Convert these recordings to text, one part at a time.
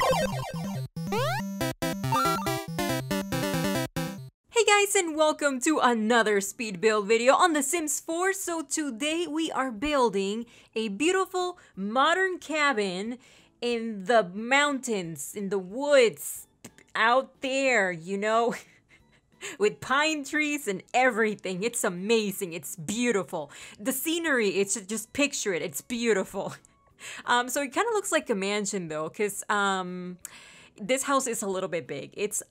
Hey guys, and welcome to another speed build video on The Sims 4. So today we are building a beautiful modern cabin in the mountains, in the woods, out there, you know, with pine trees and everything. It's amazing. It's beautiful. The scenery, it's just picture it. It's beautiful. So it kind of looks like a mansion though, because this house is a little bit big. It's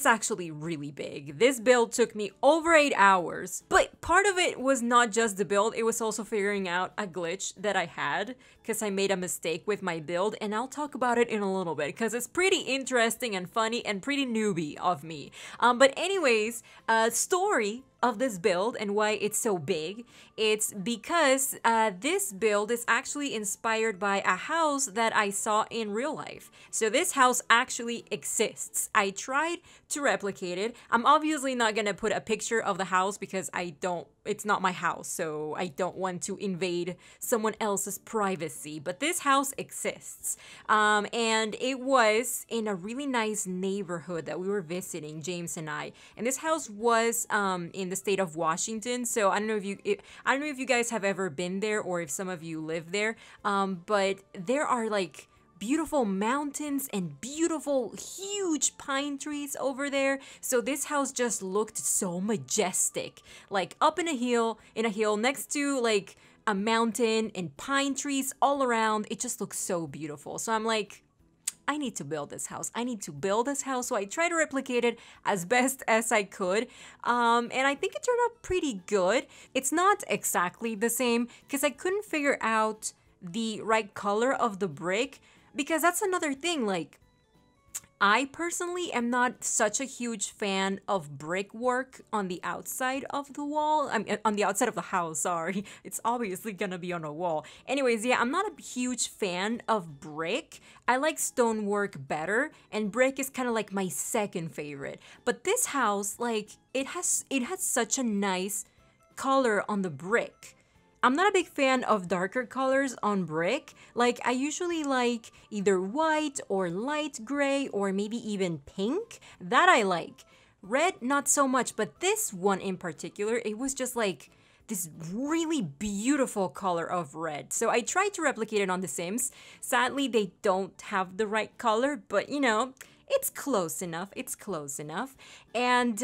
actually really big. This build took me over 8 hours, but part of it was not just the build, it was also figuring out a glitch that I had because I made a mistake with my build, and I'll talk about it in a little bit because it's pretty interesting and funny and pretty newbie of me. But anyways, story of this build and why it's so big, it's because this build is actually inspired by a house that I saw in real life. So this house actually exists. I tried to replicate it. I'm obviously not gonna put a picture of the house because it's not my house, so I don't want to invade someone else's privacy, but this house exists. And it was in a really nice neighborhood that we were visiting, James and I. And this house was in the state of Washington. So I don't know if you guys have ever been there or if some of you live there. But there are like beautiful mountains and beautiful huge pine trees over there. So this house just looked so majestic, like up in a hill next to like a mountain and pine trees all around. It just looks so beautiful. So I'm like, I need to build this house. I need to build this house. So I tried to replicate it as best as I could. And I think it turned out pretty good. It's not exactly the same because I couldn't figure out the right color of the brick, because that's another thing. Like, I personally am not such a huge fan of brickwork on the outside of the wall. I mean, on the outside of the house, sorry. It's obviously gonna be on a wall. Anyways, yeah, I'm not a huge fan of brick. I like stonework better, and brick is kind of like my second favorite. But this house, like, it has such a nice color on the brick. I'm not a big fan of darker colors on brick. Like, I usually like either white or light gray or maybe even pink. That I like. Red, not so much, but this one in particular, it was just like this really beautiful color of red. So I tried to replicate it on The Sims. Sadly, they don't have the right color, but you know, it's close enough. It's close enough. And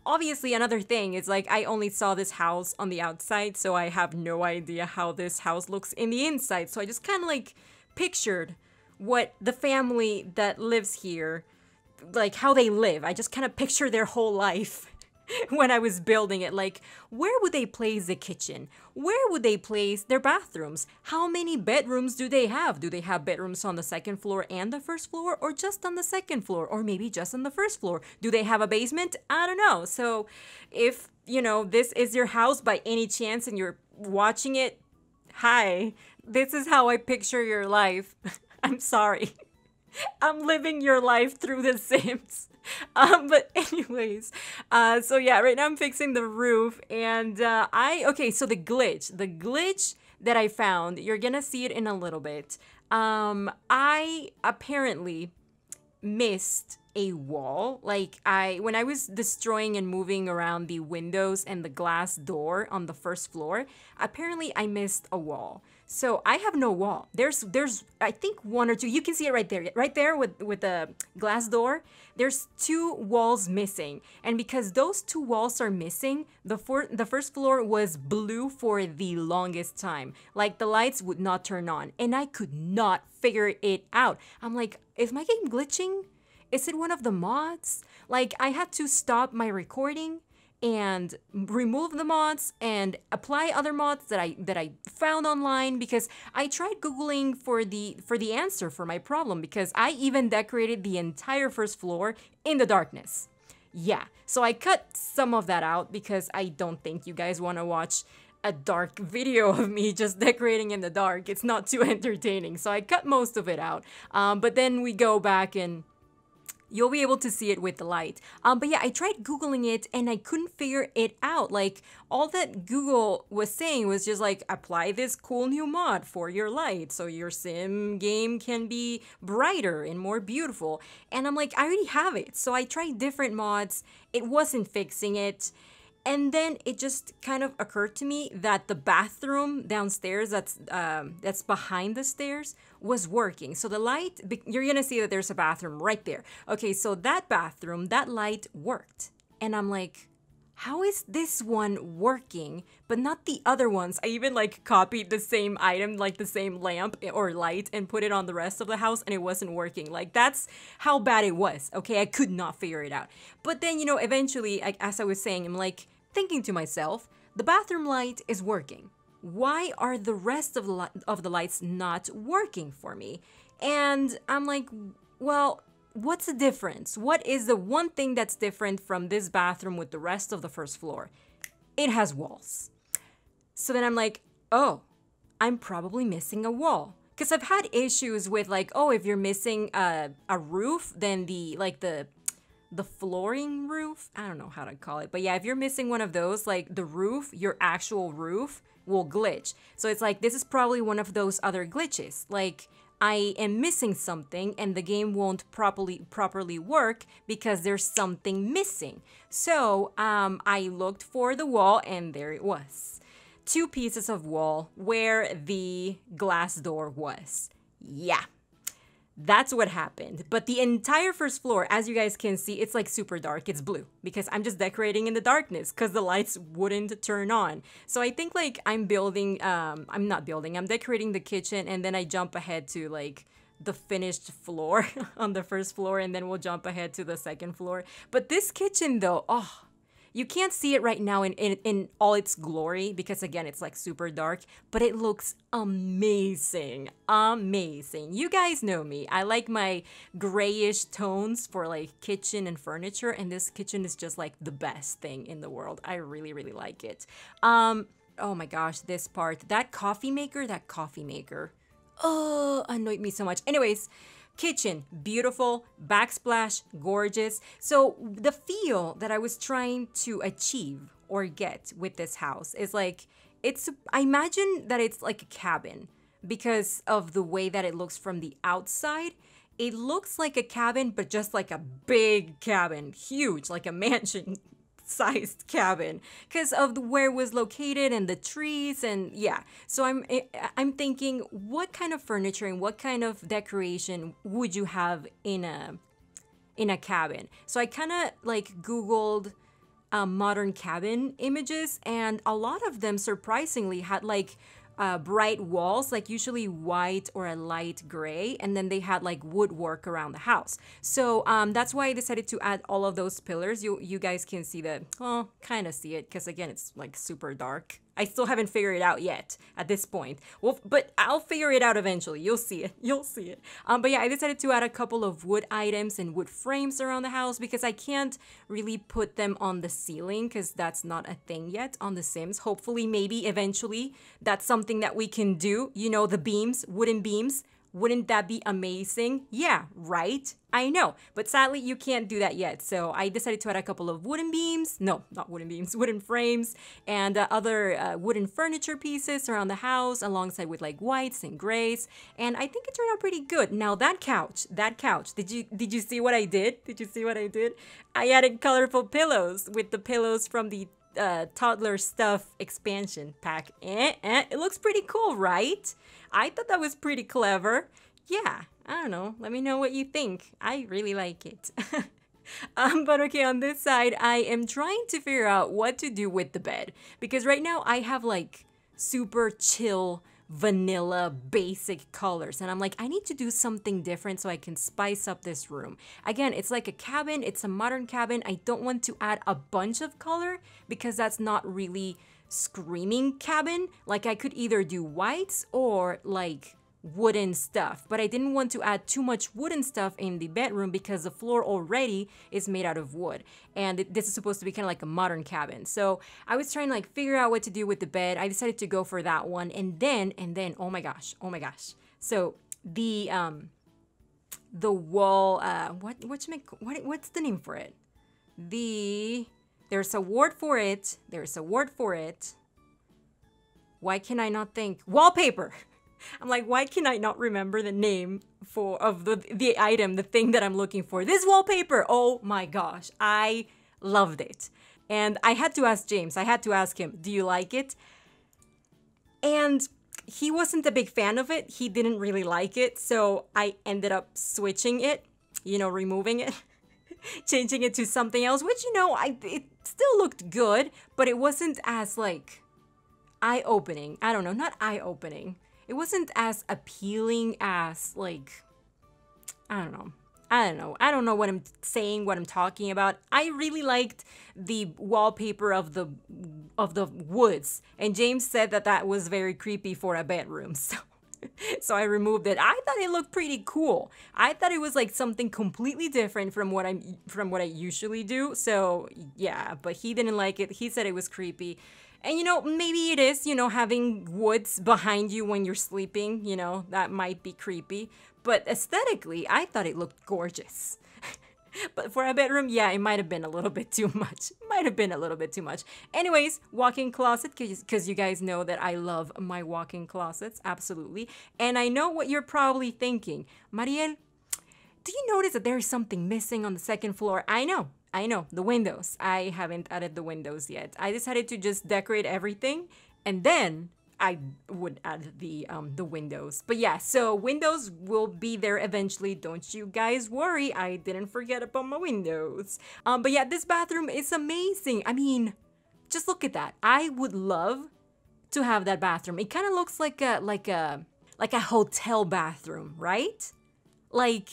obviously another thing is, like, I only saw this house on the outside, so I have no idea how this house looks in the inside. So I just kind of like pictured what the family that lives here, like how they live. I just kind of picture their whole life when I was building it. Like, where would they place the kitchen? Where would they place their bathrooms? How many bedrooms do they have? Do they have bedrooms on the second floor and the first floor, or just on the second floor, or maybe just on the first floor? Do they have a basement? I don't know. So if, you know, this is your house by any chance and you're watching it, hi, this is how I picture your life. I'm sorry. I'm living your life through The Sims. But anyways, so yeah, right now I'm fixing the roof, and okay, so the glitch that I found, you're gonna see it in a little bit. I apparently missed a wall. Like, when I was destroying and moving around the windows and the glass door on the first floor, apparently I missed a wall. So I have no wall. There's I think one or two. You can see it right there with the glass door. There's 2 walls missing, and because those 2 walls are missing, the first floor was blue for the longest time. Like, the lights would not turn on, and I could not figure it out. I'm like, is my game glitching? Is it one of the mods? Like, I had to stop my recording and remove the mods and apply other mods that I found online, because I tried Googling for the answer for my problem, because I even decorated the entire first floor in the darkness. Yeah, so I cut some of that out because I don't think you guys want to watch a dark video of me just decorating in the dark. It's not too entertaining, so I cut most of it out. But then we go back and you'll be able to see it with the light. But yeah, I tried Googling it and I couldn't figure it out. Like, all that Google was saying was just like, apply this cool new mod for your light so your sim game can be brighter and more beautiful. And I'm like, I already have it. So I tried different mods. It wasn't fixing it. And then it just kind of occurred to me that the bathroom downstairs that's behind the stairs was working. So the light, you're gonna see that there's a bathroom right there. Okay, so that bathroom, that light worked. And I'm like, how is this one working, but not the other ones? I even like copied the same item, like the same lamp or light, and put it on the rest of the house, and it wasn't working. Like, that's how bad it was, okay? I could not figure it out. But then, you know, eventually, as I was saying, I'm like thinking to myself, the bathroom light is working. Why are the rest of the lights not working for me? And I'm like, well, what's the difference? What is the one thing that's different from this bathroom with the rest of the first floor? It has walls. So then I'm like, oh, I'm probably missing a wall. Because I've had issues with like, oh, if you're missing a roof, then the flooring roof, I don't know how to call it, but yeah, if you're missing one of those, like the roof, your actual roof will glitch. So it's like, this is probably one of those other glitches. Like, I am missing something and the game won't properly work because there's something missing. So I looked for the wall and there it was. 2 pieces of wall where the glass door was. Yeah. That's what happened. But the entire first floor, as you guys can see, it's like super dark. It's blue because I'm just decorating in the darkness because the lights wouldn't turn on. So I think like I'm decorating the kitchen and then I jump ahead to like the finished floor on the first floor and then we'll jump ahead to the second floor. But this kitchen though, oh, you can't see it right now in all its glory because again, it's like super dark, but it looks amazing, amazing. You guys know me. I like my grayish tones for like kitchen and furniture, and this kitchen is just like the best thing in the world. I really, really like it. Oh my gosh, this part, that coffee maker, oh, annoyed me so much. Anyways, kitchen, beautiful, backsplash, gorgeous. So the feel that I was trying to achieve or get with this house is like, I imagine that it's like a cabin because of the way that it looks from the outside. It looks like a cabin, but just like a big cabin, huge, like a mansion sized cabin because of where it was located and the trees and yeah. So I'm thinking, what kind of furniture and what kind of decoration would you have in a cabin? So I kind of like Googled modern cabin images, and a lot of them surprisingly had like bright walls, like usually white or a light gray, and then they had like woodwork around the house. So that's why I decided to add all of those pillars. You guys can see kind of see it because again, it's like super dark. I still haven't figured it out yet at this point. Well, but I'll figure it out eventually. You'll see it. You'll see it. But yeah, I decided to add a couple of wood items and wood frames around the house because I can't really put them on the ceiling because that's not a thing yet on The Sims. Hopefully, maybe eventually that's something that we can do. You know, the beams, wooden beams. Wouldn't that be amazing? Yeah, right? I know, but sadly you can't do that yet. So I decided to add a couple of wooden beams, no, not wooden beams, wooden frames, and other wooden furniture pieces around the house alongside with like whites and grays. And I think it turned out pretty good. Now that couch, did you see what I did? Did you see what I did? I added colorful pillows with the pillows from the toddler stuff expansion pack. It looks pretty cool, right? I thought that was pretty clever. Yeah, I don't know. Let me know what you think. I really like it. But okay, on this side, I am trying to figure out what to do with the bed. Because right now I have like super chill, vanilla, basic colors. And I'm like, I need to do something different so I can spice up this room. Again, it's like a cabin. It's a modern cabin. I don't want to add a bunch of color because that's not really screaming cabin. Like I could either do whites or like wooden stuff, but I didn't want to add too much wooden stuff in the bedroom because the floor already is made out of wood, and this is supposed to be kind of like a modern cabin. So I was trying to like figure out what to do with the bed. I decided to go for that one, and then oh my gosh, so the the wall, what's the name for it? There's a word for it. There's a word for it. Why can I not think? Wallpaper. I'm like, why can I not remember the name of the item, the thing that I'm looking for? This wallpaper. Oh my gosh, I loved it. And I had to ask James. I had to ask him, do you like it? And he wasn't a big fan of it. He didn't really like it. So I ended up switching it, removing it, changing it to something else, which, it still looked good, but it wasn't as like eye-opening. I don't know, not eye-opening. It wasn't as appealing as like, I don't know. I don't know what I'm saying, what I'm talking about. I really liked the wallpaper of the woods, and James said that was very creepy for a bedroom. So I removed it. I thought it looked pretty cool. I thought it was like something completely different from what I usually do. So yeah, but he didn't like it. He said it was creepy. And maybe it is, having woods behind you when you're sleeping, that might be creepy. But aesthetically, I thought it looked gorgeous. But for a bedroom, yeah, it might have been a little bit too much. Might have been a little bit too much. Anyways, walk-in closet, because you guys know that I love my walk-in closets, absolutely. And I know what you're probably thinking. Mariel, do you notice that there is something missing on the second floor? I know, the windows. I haven't added the windows yet. I decided to just decorate everything, and then I would add the windows. But yeah, so windows will be there eventually. Don't you guys worry. I didn't forget about my windows. But yeah, this bathroom is amazing. I mean, just look at that. I would love to have that bathroom. It kind of looks like a hotel bathroom, right? Like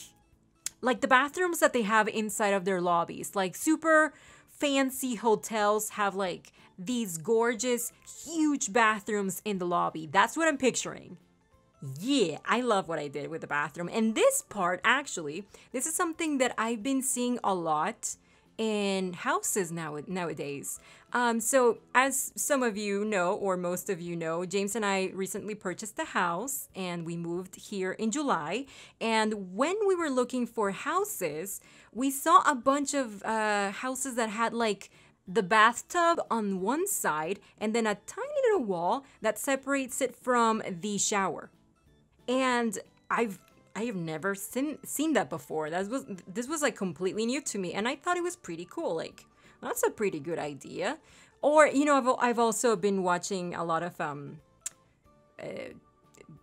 the bathrooms that they have inside of their lobbies. Like super fancy hotels have like these gorgeous, huge bathrooms in the lobby. That's what I'm picturing. Yeah, I love what I did with the bathroom. And this part, actually, this is something that I've been seeing a lot in houses nowadays. So as some of you know, or most of you know, James and I recently purchased a house and we moved here in July. And when we were looking for houses, we saw a bunch of houses that had like the bathtub on one side and then a tiny little wall that separates it from the shower. And I have never seen that before. This was like completely new to me, and I thought it was pretty cool. Like, that's a pretty good idea. Or I've also been watching a lot of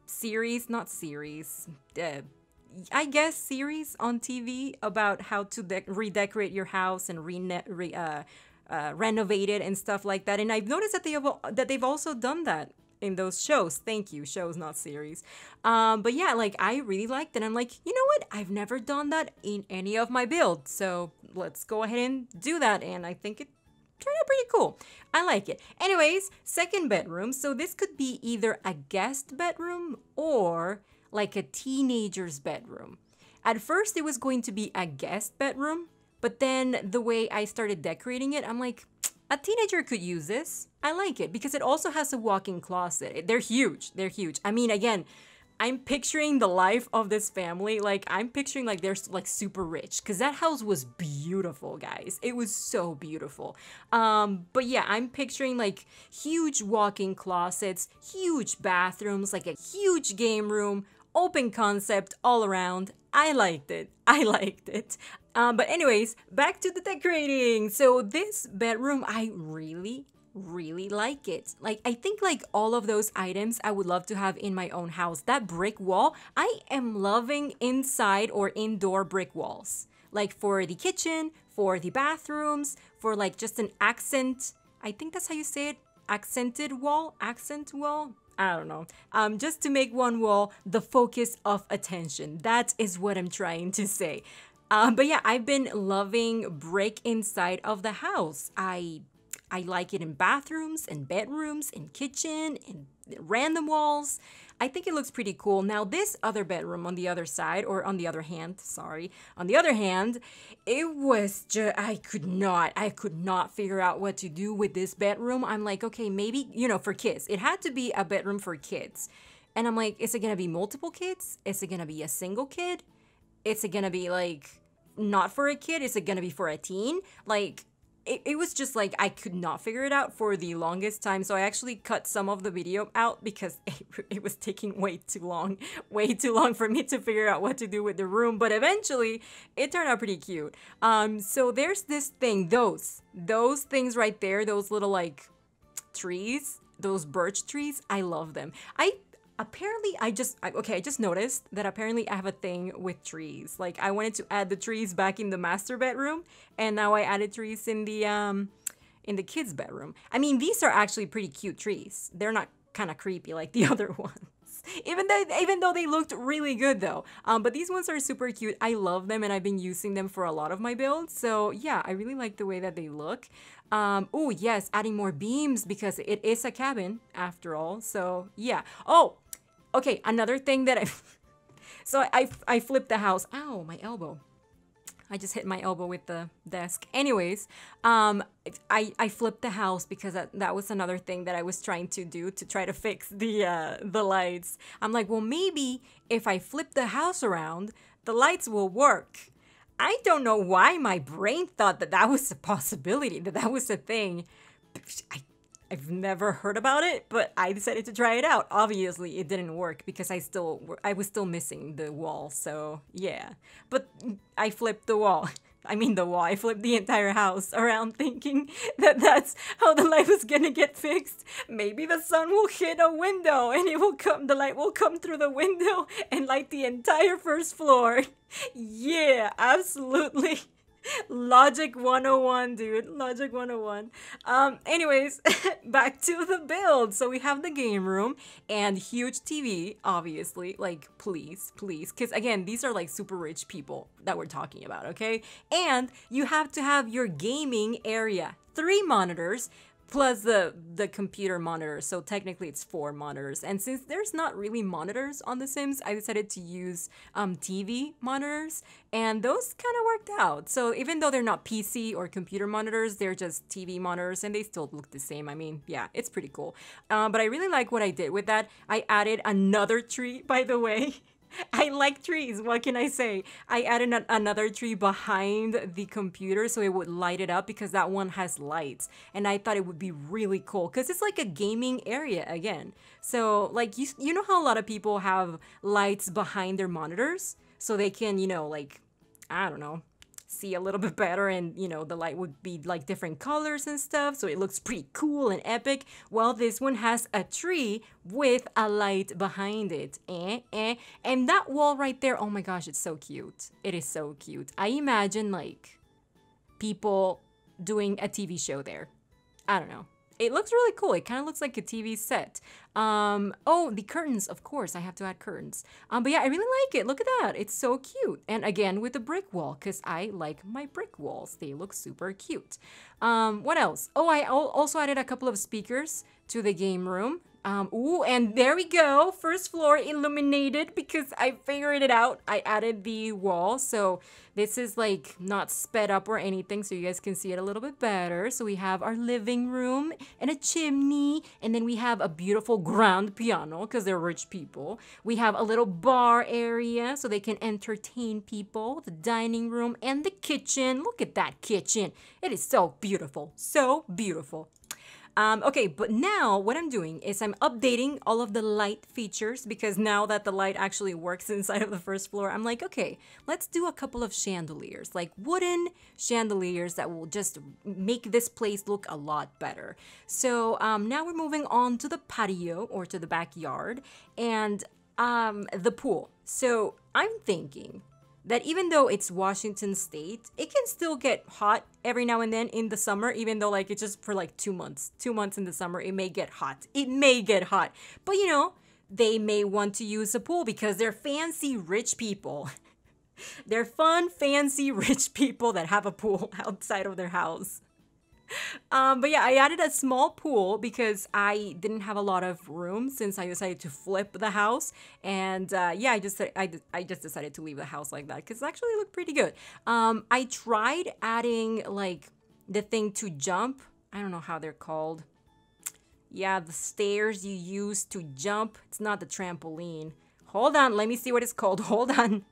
series on TV about how to redecorate your house and renovate it and stuff like that. And I've noticed that they've also done that in those shows. Thank you, shows, not series. But yeah, like I really liked it. I'm like, you know what? I've never done that in any of my builds. So let's go ahead and do that. And I think it turned out pretty cool. I like it. Anyways, second bedroom. So this could be either a guest bedroom or like a teenager's bedroom. At first, it was going to be a guest bedroom, but then the way I started decorating it, I'm like, a teenager could use this. I like it because it also has a walk-in closet. They're huge. They're huge. I mean, again, I'm picturing the life of this family. Like, I'm picturing like they're like super rich because that house was beautiful, guys. It was so beautiful. But yeah, I'm picturing like huge walk-in closets, huge bathrooms, like a huge game room, open concept all around. I liked it. I liked it. But anyways, back to the decorating. So this bedroom, I really like it. Like, I think like all of those items I would love to have in my own house. That brick wall, I am loving inside or indoor brick walls. Like for the kitchen, for the bathrooms, for like just an accent. I think that's how you say it. Accent wall. I don't know. Just to make one wall the focus of attention. That is what I'm trying to say. But yeah, I've been loving brick inside of the house. I like it in bathrooms and bedrooms and kitchen and random walls. I think it looks pretty cool. Now this other bedroom on the other side, or on the other hand, it was just, I could not figure out what to do with this bedroom. I'm like, okay, maybe, for kids. It had to be a bedroom for kids. And I'm like, is it gonna be multiple kids? Is it gonna be a single kid? is it gonna be like not for a kid? Is it gonna be for a teen? Like, it was just like I could not figure it out for the longest time. So I actually cut some of the video out because it was taking way too long for me to figure out what to do with the room. But eventually it turned out pretty cute. So there's this thing, those things right there, those little like trees, those birch trees. I love them. I just noticed that apparently I have a thing with trees. Like, I wanted to add the trees back in the master bedroom, and now I added trees in the kids' bedroom. I mean, these are actually pretty cute trees. They're not kind of creepy like the other ones. Even though they looked really good though. But these ones are super cute. I love them, and I've been using them for a lot of my builds. So yeah, I really like the way that they look. Oh yes, adding more beams because it is a cabin after all. So yeah. Oh, okay, another thing that I flipped the house. Ow, my elbow. I just hit my elbow with the desk. Anyways, I flipped the house because that was another thing that I was trying to do to try to fix the lights. I'm like, well, maybe if I flip the house around, the lights will work. I don't know why my brain thought that was a possibility, that was a thing. I've never heard about it, but I decided to try it out. Obviously, it didn't work because I was still missing the wall, so yeah. But I flipped the wall. I flipped the entire house around thinking that that's how the light was gonna get fixed. Maybe the sun will hit a window and the light will come through the window and light the entire first floor. Yeah, absolutely. Logic 101, dude. Logic 101. Anyways, back to the build. So we have the game room and huge TV, obviously. Like, please. Because, again, these are, like, super rich people that we're talking about, okay? And you have to have your gaming area. 3 monitors plus the computer monitor, so technically it's 4 monitors. And since there's not really monitors on The Sims, I decided to use TV monitors, and those kind of worked out. So even though they're not PC or computer monitors, they're just TV monitors, and they still look the same. I mean, yeah, it's pretty cool. But I really like what I did with that. I added another tree, by the way. I like trees, what can I say? I added another tree behind the computer so it would light it up because that one has lights. And I thought it would be really cool because it's like a gaming area again. So like you know how a lot of people have lights behind their monitors so they can, you know, like, I don't know, see a little bit better, and you know the light would be like different colors and stuff, so it looks pretty cool and epic. Well, this one has a tree with a light behind it, and that wall right there, oh my gosh, it's so cute. It is so cute. I imagine like people doing a TV show there. I don't know. It looks really cool. It kind of looks like a TV set. Oh, the curtains, of course. I have to add curtains. But yeah, I really like it. Look at that. It's so cute. And again, with the brick wall, because I like my brick walls. They look super cute. What else? Oh, I also added a couple of speakers to the game room. Ooh, and there we go. First floor illuminated because I figured it out. I added the wall, so this is like not sped up or anything, so you guys can see it a little bit better. So we have our living room and a chimney, and then we have a beautiful grand piano because they're rich people. We have a little bar area so they can entertain people, the dining room, and the kitchen. Look at that kitchen. It is so beautiful, so beautiful. Okay, but now what I'm doing is I'm updating all of the light features because now that the light actually works inside of the first floor, I'm like, okay, let's do a couple of chandeliers, like wooden chandeliers that will just make this place look a lot better. So now we're moving on to the patio or to the backyard and the pool. So I'm thinking that even though it's Washington State, it can still get hot every now and then in the summer, even though like it's just for like 2 months. 2 months in the summer, it may get hot. It may get hot. But you know, they may want to use a pool because they're fancy rich people. They're fun, fancy rich people that have a pool outside of their house. But yeah, I added a small pool because I didn't have a lot of room since I decided to flip the house. And yeah, I just decided to leave the house like that because it actually looked pretty good. I tried adding like the thing to jump. I don't know how they're called. Yeah, the stairs you use to jump. It's not the trampoline. Hold on, let me see what it's called. Hold on.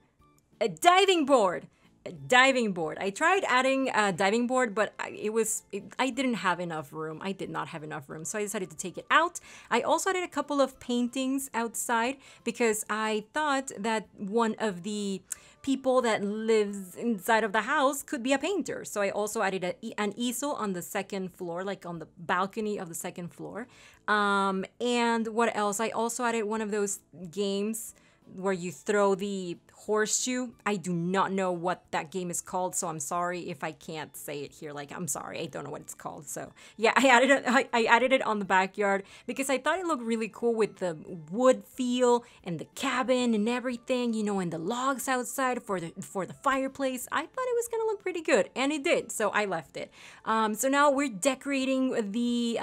A diving board. A diving board. I tried adding a diving board, but I didn't have enough room. I did not have enough room, so I decided to take it out. I also added a couple of paintings outside because I thought that one of the people that lives inside of the house could be a painter. So I also added an easel on the second floor, like on the balcony of the second floor. And what else? I also added one of those games where you throw the horseshoe. I do not know what that game is called, so I'm sorry if I can't say it here. Like, I'm sorry, I don't know what it's called. So yeah, I added it on the backyard because I thought it looked really cool with the wood feel and the cabin and everything, you know, and the logs outside for the fireplace. I thought it was gonna look pretty good, and it did. So I left it. So now we're decorating the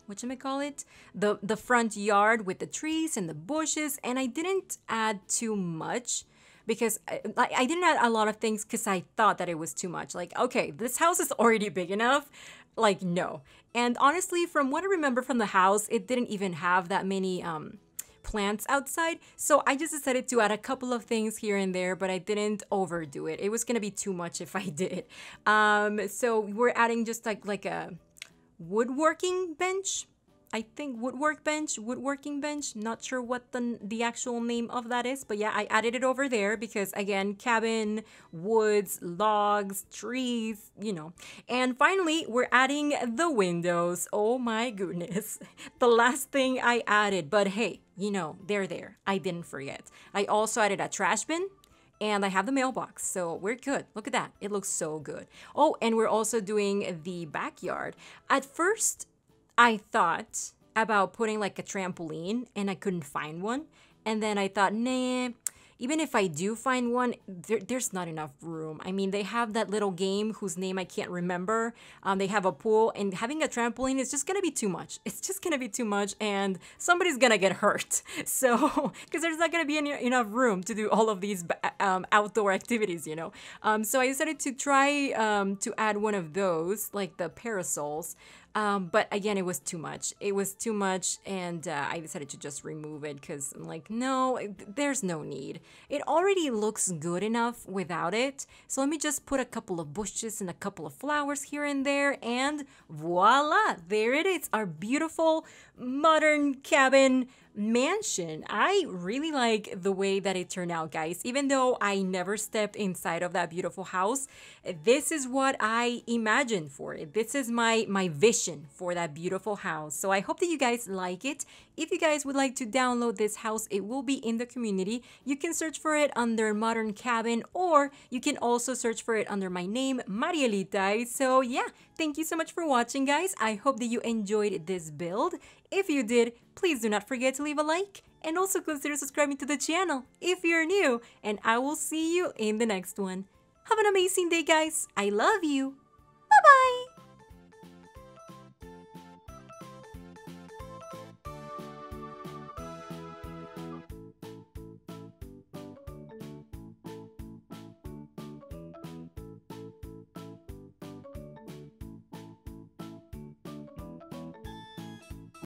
whatchamacallit, the front yard with the trees and the bushes, and I didn't add too much because I didn't add a lot of things because I thought that it was too much. Like, okay, this house is already big enough. Like, no. And honestly, from what I remember from the house, it didn't even have that many plants outside, so I just decided to add a couple of things here and there, but I didn't overdo it. It was gonna be too much if I did. So we're adding just like a woodworking bench. I think woodworking bench. Not sure what the actual name of that is, but yeah, I added it over there because again, cabin, woods, logs, trees, you know. And finally, we're adding the windows. Oh my goodness. The last thing I added, but hey, you know, they're there. I didn't forget. I also added a trash bin. And I have the mailbox, so we're good. Look at that. It looks so good. Oh, and we're also doing the backyard. At first, I thought about putting like a trampoline, and I couldn't find one. And then I thought, nah, even if I do find one, there's not enough room. I mean, they have that little game whose name I can't remember. They have a pool, and having a trampoline is just gonna be too much. It's just gonna be too much, and somebody's gonna get hurt. So, because there's not gonna be enough room to do all of these outdoor activities, you know. So I decided to try to add one of those, like the parasols. But again, it was too much. It was too much, and I decided to just remove it because I'm like, no, there's no need. It already looks good enough without it. So let me just put a couple of bushes and a couple of flowers here and there, and voila, there it is, our beautiful modern cabin mansion. I really like the way that it turned out, guys. Even though I never stepped inside of that beautiful house, this is what I imagined for it. This is my vision for that beautiful house. So I hope that you guys like it. If you guys would like to download this house, it will be in the community. You can search for it under Modern Cabin, or you can also search for it under my name, Marielitai. So yeah, thank you so much for watching, guys. I hope that you enjoyed this build. If you did, please do not forget to leave a like and also consider subscribing to the channel if you're new, and I will see you in the next one. Have an amazing day, guys. I love you.